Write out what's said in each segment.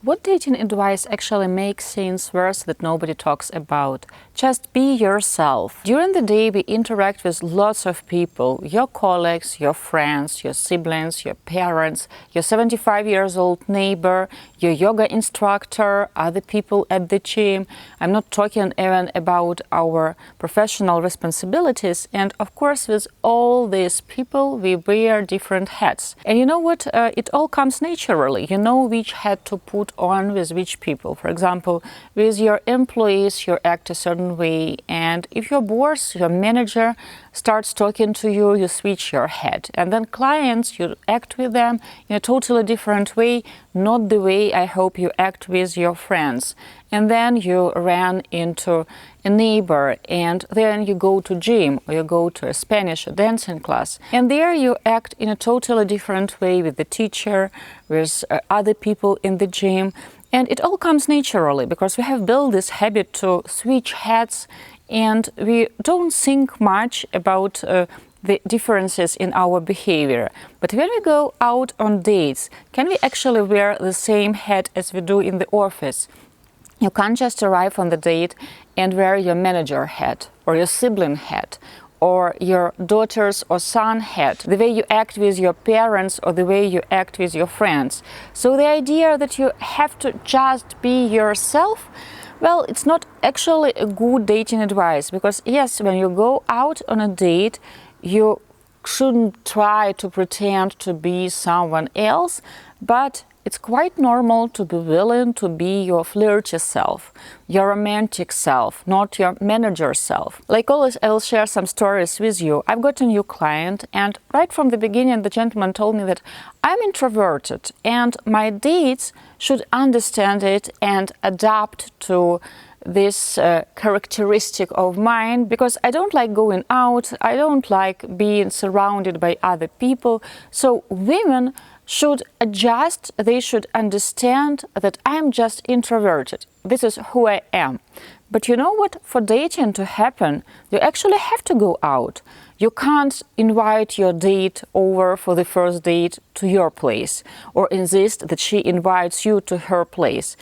What dating advice actually makes things worse that nobody talks about? Just be yourself. During the day, we interact with lots of people, your colleagues, your friends, your siblings, your parents, your 75-year-old neighbor, your yoga instructor, other people at the gym. I'm not talking even about our professional responsibilities. And of course, with all these people, we wear different hats. And you know what? It all comes naturally. You know which hat to put on with which people. For example, with your employees, you act a certain way. And if your boss, your manager starts talking to you, you switch your hat. And then clients, you act with them in a totally different way, not the way I hope you act with your friends. And then you ran into a neighbor, and then you go to gym, or you go to a Spanish or dancing class. And there you act in a totally different way with the teacher, with other people in the gym. And it all comes naturally because we have built this habit to switch hats, and we don't think much about the differences in our behavior. But when we go out on dates, can we actually wear the same hat as we do in the office? You can't just arrive on the date and wear your manager hat or your sibling hat or your daughter's or son hat, the way you act with your parents or the way you act with your friends. So the idea that you have to just be yourself, well, it's not actually a good dating advice, because yes, when you go out on a date, you shouldn't try to pretend to be someone else, but it's quite normal to be willing to be your flirty self, your romantic self, not your manager self. Like always, I will share some stories with you. I've got a new client, and right from the beginning, the gentleman told me that I'm introverted and my dates should understand it and adapt to this characteristic of mine, because I don't like going out, I don't like being surrounded by other people. So women should adjust, they should understand that I'm just introverted. This is who I am. But you know what? For dating to happen, you actually have to go out. You can't invite your date over for the first date to your place or insist that she invites you to her place.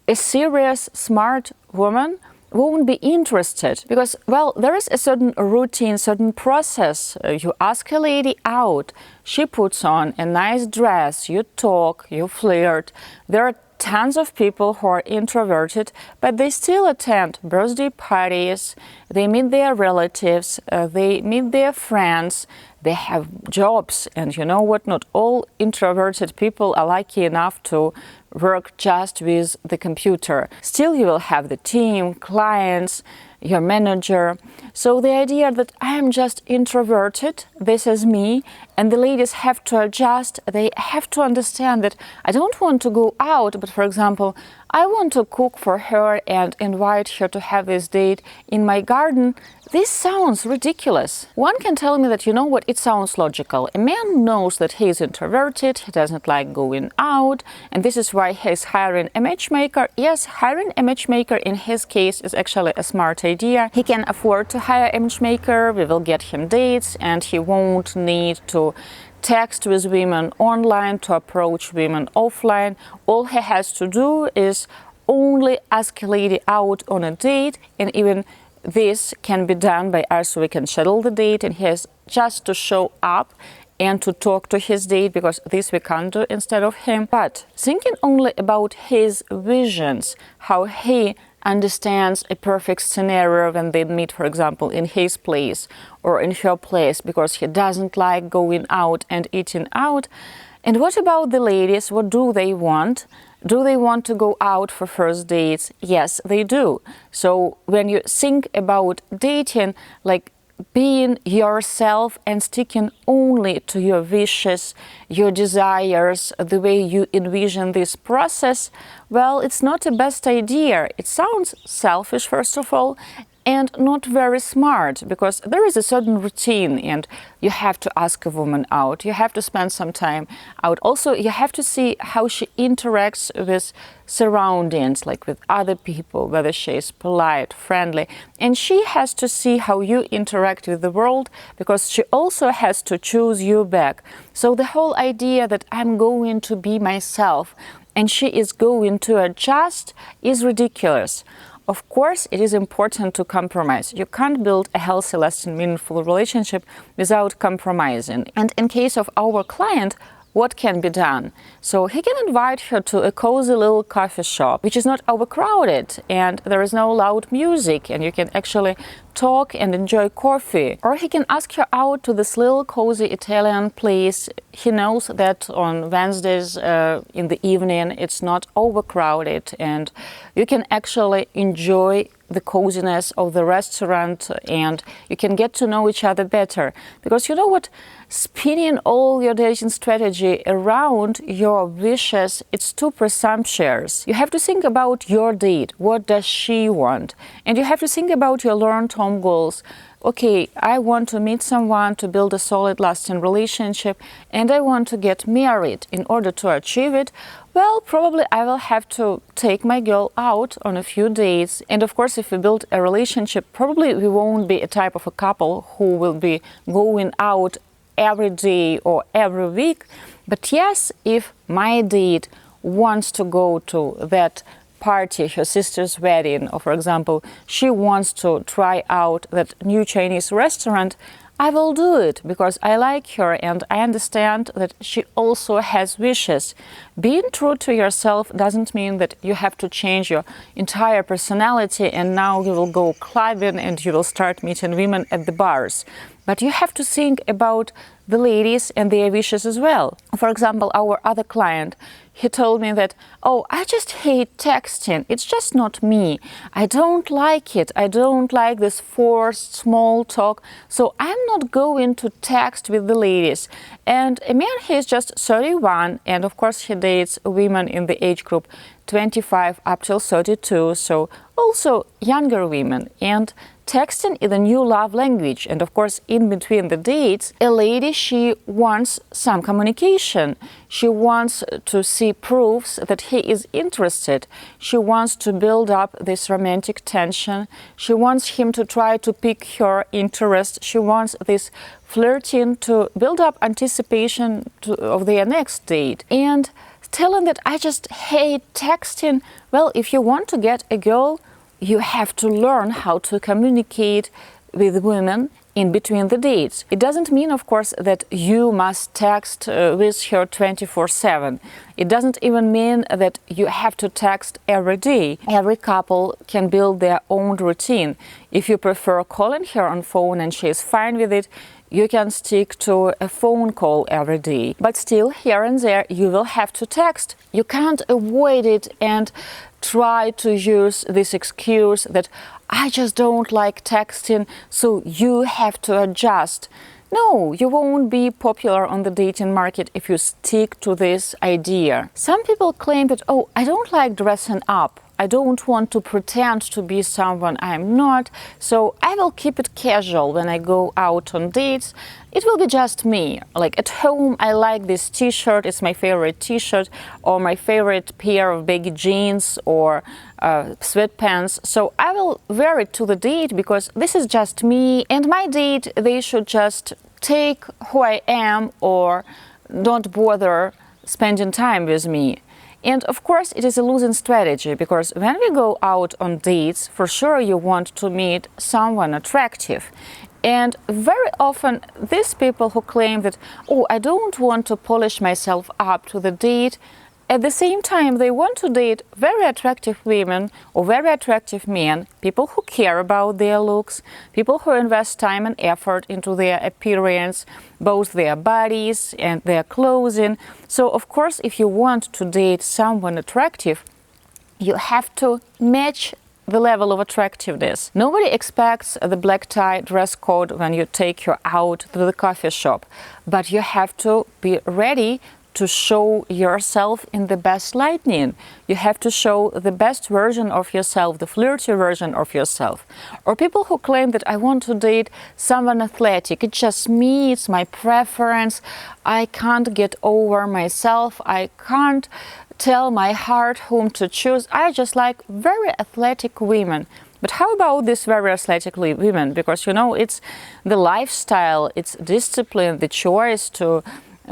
A serious, smart woman won't be interested because, well, there is a certain routine, certain process. You ask a lady out, she puts on a nice dress, you talk, you flirt. There are tons of people who are introverted, but they still attend birthday parties, they meet their relatives, they meet their friends, they have jobs. And you know what? Not all introverted people are lucky enough to work just with the computer. Still, you will have the team, clients, your manager. So the idea that I am just introverted, this is me, and the ladies have to adjust, they have to understand that I don't want to go out, but for example, I want to cook for her and invite her to have this date in my garden. This sounds ridiculous. One can tell me that, you know what, it sounds logical. A man knows that he is introverted, he doesn't like going out, and this is why he's hiring a matchmaker. Yes, hiring a matchmaker in his case is actually a smart idea. He can afford to hire a matchmaker, we will get him dates, and he won't need to text with women online, to approach women offline. All he has to do is only ask a lady out on a date, and even this can be done by us, so we can schedule the date, and he has just to show up and to talk to his date, because this we can't do instead of him. But thinking only about his visions, how he understands a perfect scenario when they meet, for example, in his place or in her place, because he doesn't like going out and eating out. And what about the ladies? What do they want? Do they want to go out for first dates? Yes, they do. So when you think about dating, like being yourself and sticking only to your wishes, your desires, the way you envision this process, well, it's not a best idea. It sounds selfish, first of all, and not very smart, because there is a certain routine and you have to ask a woman out, you have to spend some time out. Also, you have to see how she interacts with surroundings, like with other people, whether she is polite, friendly, and she has to see how you interact with the world, because she also has to choose you back. So the whole idea that I'm going to be myself and she is going to adjust is ridiculous. Of course, it is important to compromise. You can't build a healthy, lasting, meaningful relationship without compromising. And in case of our client, what can be done? So he can invite her to a cozy little coffee shop, which is not overcrowded, and there is no loud music, and you can actually talk and enjoy coffee. Or he can ask her out to this little cozy Italian place. He knows that on Wednesdays in the evening it's not overcrowded, and you can actually enjoy the coziness of the restaurant, and you can get to know each other better. Because you know what? Spinning all your dating strategy around your wishes, it's too presumptuous. You have to think about your date. What does she want? And you have to think about your long-term goals. Okay, I want to meet someone to build a solid, lasting relationship, and I want to get married. In order to achieve it, well, probably I will have to take my girl out on a few dates. And of course, if we build a relationship, probably we won't be a type of a couple who will be going out every day or every week. But yes, if my date wants to go to that party, her sister's wedding, or for example, she wants to try out that new Chinese restaurant, I will do it because I like her and I understand that she also has wishes. Being true to yourself doesn't mean that you have to change your entire personality and now you will go clubbing and you will start meeting women at the bars. But you have to think about the ladies and their wishes as well. For example, our other client, he told me that, oh, I just hate texting. It's just not me. I don't like it. I don't like this forced small talk. So I'm not going to text with the ladies. And a man, he is just 31. And of course, he dates women in the age group 25 up till 32. So also younger women. And texting is a new love language, and of course, in between the dates, a lady, she wants some communication. She wants to see proofs that he is interested. She wants to build up this romantic tension. She wants him to try to pique her interest. She wants this flirting to build up anticipation of their next date. And telling that I just hate texting, well, if you want to get a girl, you have to learn how to communicate with women in between the dates. It doesn't mean, of course, that you must text with her 24/7. It doesn't even mean that you have to text every day. Every couple can build their own routine. If you prefer calling her on phone and she is fine with it, you can stick to a phone call every day. But still, here and there, you will have to text. You can't avoid it and try to use this excuse that I just don't like texting, so you have to adjust. No, you won't be popular on the dating market if you stick to this idea. Some people claim that, oh, I don't like dressing up. I don't want to pretend to be someone I'm not, so I will keep it casual when I go out on dates. It will be just me. Like at home, I like this t-shirt, it's my favorite t-shirt, or my favorite pair of baggy jeans or sweatpants. So I will wear it to the date because this is just me, and my date, they should just take who I am or don't bother spending time with me. And of course, it is a losing strategy because when we go out on dates, for sure you want to meet someone attractive. And very often, these people who claim that, oh, I don't want to polish myself up to the date, at the same time, they want to date very attractive women or very attractive men, people who care about their looks, people who invest time and effort into their appearance, both their bodies and their clothing. So, of course, if you want to date someone attractive, you have to match the level of attractiveness. Nobody expects the black tie dress code when you take her out to the coffee shop, but you have to be ready to show yourself in the best lighting. You have to show the best version of yourself, the flirty version of yourself. Or people who claim that I want to date someone athletic, it's just me, it's my preference, I can't get over myself, I can't tell my heart whom to choose, I just like very athletic women. But how about these very athletic women? Because, you know, it's the lifestyle, it's discipline, the choice to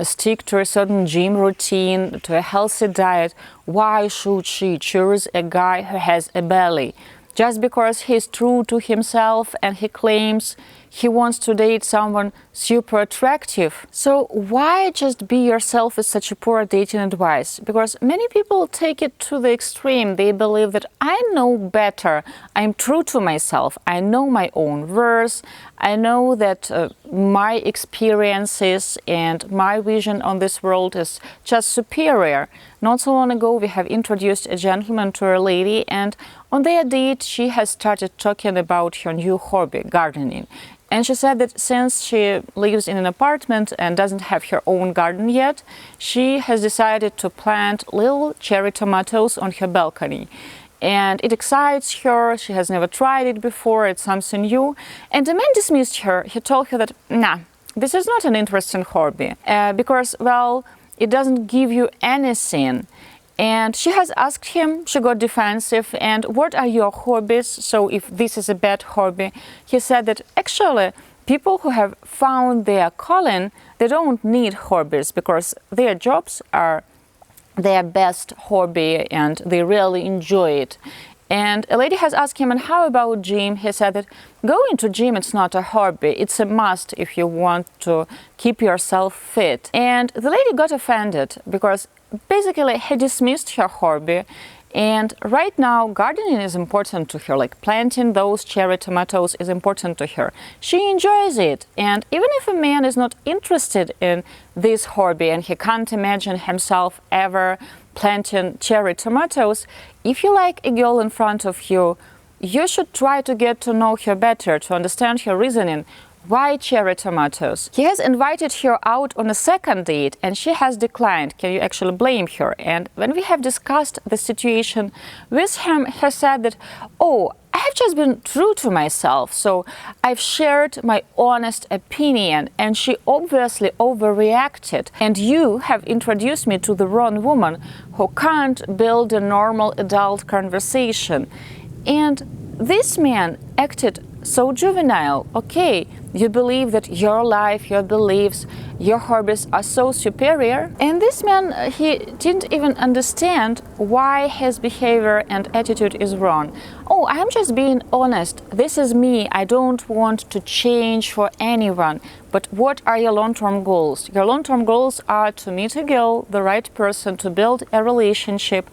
stick to a certain gym routine, to a healthy diet, why should she choose a guy who has a belly? Just because he's true to himself and he claims he wants to date someone super attractive. So why just be yourself is such a poor dating advice? Because many people take it to the extreme. They believe that I know better. I'm true to myself. I know my own worth. I know that my experiences and my vision on this world is just superior. Not so long ago, we have introduced a gentleman to a lady, and on their date, she has started talking about her new hobby, gardening. And she said that since she lives in an apartment and doesn't have her own garden yet, she has decided to plant little cherry tomatoes on her balcony. And it excites her. She has never tried it before. It's something new. And the man dismissed her. He told her that, nah, this is not an interesting hobby because, well, it doesn't give you anything. And she has asked him, she got defensive, and what are your hobbies? So if this is a bad hobby, he said that actually people who have found their calling, they don't need hobbies because their jobs are their best hobby and they really enjoy it. And a lady has asked him, and how about gym? He said that going to gym, it's not a hobby. It's a must if you want to keep yourself fit. And the lady got offended because basically he dismissed her hobby. And right now, gardening is important to her, like planting those cherry tomatoes is important to her. She enjoys it. And even if a man is not interested in this hobby and he can't imagine himself ever planting cherry tomatoes, if you like a girl in front of you, you should try to get to know her better, to understand her reasoning. Why cherry tomatoes? He has invited her out on a second date and she has declined. Can you actually blame her? And when we have discussed the situation with him, he said that, oh, I have just been true to myself. So I've shared my honest opinion and she obviously overreacted. And you have introduced me to the wrong woman who can't build a normal adult conversation. And this man acted so juvenile. Okay, you believe that your life, your beliefs, your hobbies are so superior. And this man, he didn't even understand why his behavior and attitude is wrong. Oh, I'm just being honest. This is me. I don't want to change for anyone. But what are your long-term goals? Your long-term goals are to meet a girl, the right person, to build a relationship.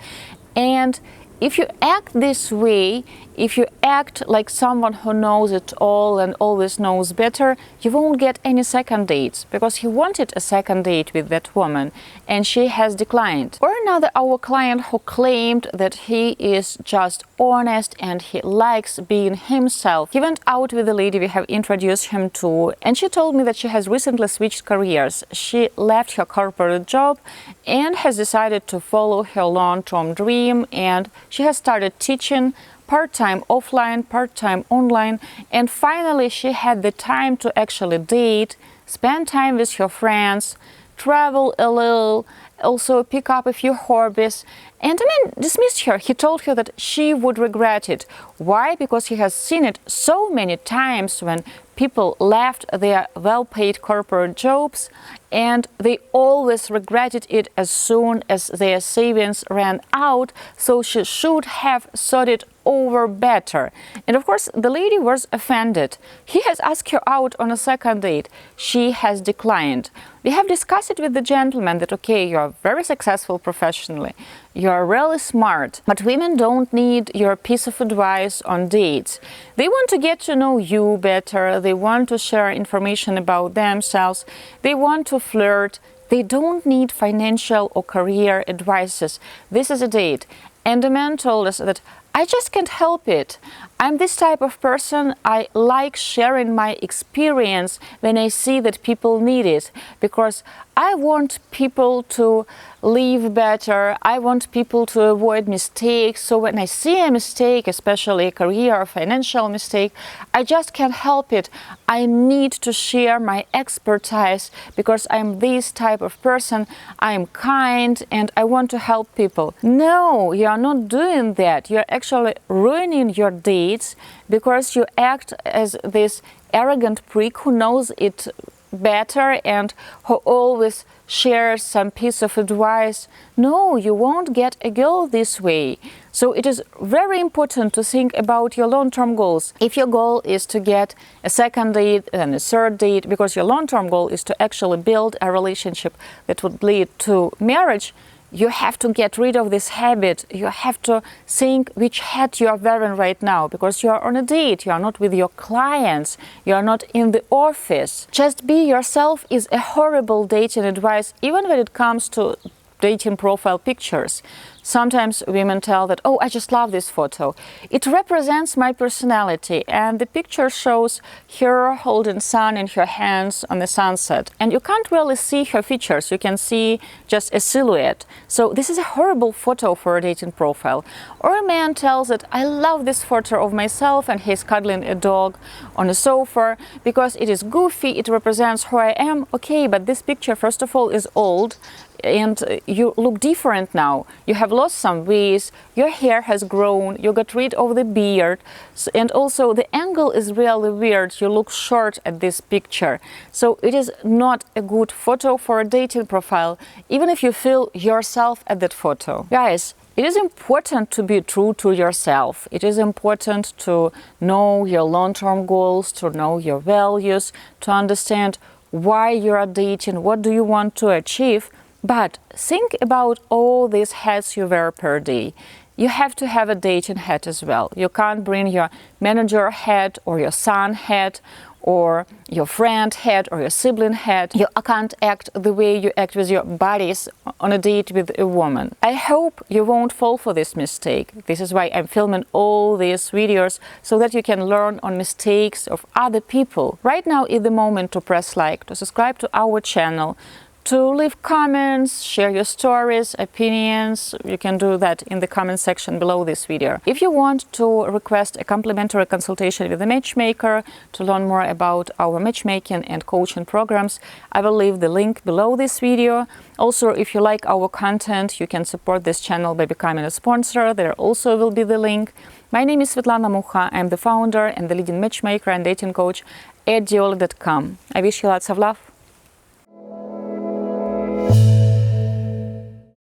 And if you act this way, if you act like someone who knows it all and always knows better, you won't get any second dates, because he wanted a second date with that woman and she has declined. Or another, our client who claimed that he is just honest and he likes being himself. He went out with a lady we have introduced him to, and she told me that she has recently switched careers. She left her corporate job and has decided to follow her long-term dream, and she has started teaching part-time offline, part-time online, and finally she had the time to actually date, spend time with her friends, travel a little, also pick up a few hobbies. And the man dismissed her. He told her that she would regret it. Why? Because he has seen it so many times when people left their well-paid corporate jobs and they always regretted it as soon as their savings ran out, so she should have thought it over better. And of course, the lady was offended. He has asked her out on a second date. She has declined. We have discussed it with the gentleman that, okay, you are very successful professionally, you are really smart, but women don't need your piece of advice on dates. They want to get to know you better, they want to share information about themselves, they want to flirt. They don't need financial or career advices. This is a date. And the man told us that I just can't help it. I'm this type of person. I like sharing my experience when I see that people need it, because I want people to live better. I want people to avoid mistakes. So when I see a mistake, especially a career or financial mistake, I just can't help it. I need to share my expertise because I'm this type of person. I'm kind and I want to help people. No, you are not doing that. You're actually ruining your dates because you act as this arrogant prick who knows it better and who always shares some piece of advice. No, you won't get a girl this way. So it is very important to think about your long-term goals. If your goal is to get a second date and a third date, because your long-term goal is to actually build a relationship that would lead to marriage, you have to get rid of this habit. You have to think which hat you are wearing right now, because you are on a date, you are not with your clients, you are not in the office. Just be yourself is a horrible dating advice, even when it comes to dating profile pictures. Sometimes women tell that, oh, I just love this photo. It represents my personality, and the picture shows her holding sun in her hands on the sunset. And you can't really see her features, you can see just a silhouette. So this is a horrible photo for a dating profile. Or a man tells that, I love this photo of myself and he's cuddling a dog on a sofa because it is goofy, it represents who I am. Okay, but this picture, first of all, is old, and you look different now. You have lost some weight, your hair has grown, you got rid of the beard, and also the angle is really weird. You look short at this picture. So it is not a good photo for a dating profile, even if you feel yourself at that photo. Guys, it is important to be true to yourself. It is important to know your long-term goals, to know your values, to understand why you are dating, what do you want to achieve. But think about all these hats you wear per day. You have to have a dating hat as well. You can't bring your manager hat or your son hat or your friend hat or your sibling hat. You can't act the way you act with your buddies on a date with a woman. I hope you won't fall for this mistake. This is why I'm filming all these videos, so that you can learn on mistakes of other people. Right now is the moment to press like, to subscribe to our channel, to leave comments, share your stories, opinions. You can do that in the comment section below this video. If you want to request a complimentary consultation with a matchmaker, to learn more about our matchmaking and coaching programs, I will leave the link below this video. Also, if you like our content, you can support this channel by becoming a sponsor. There also will be the link. My name is Svetlana Mukha. I'm the founder and the leading matchmaker and dating coach at Diolli.com. I wish you lots of love.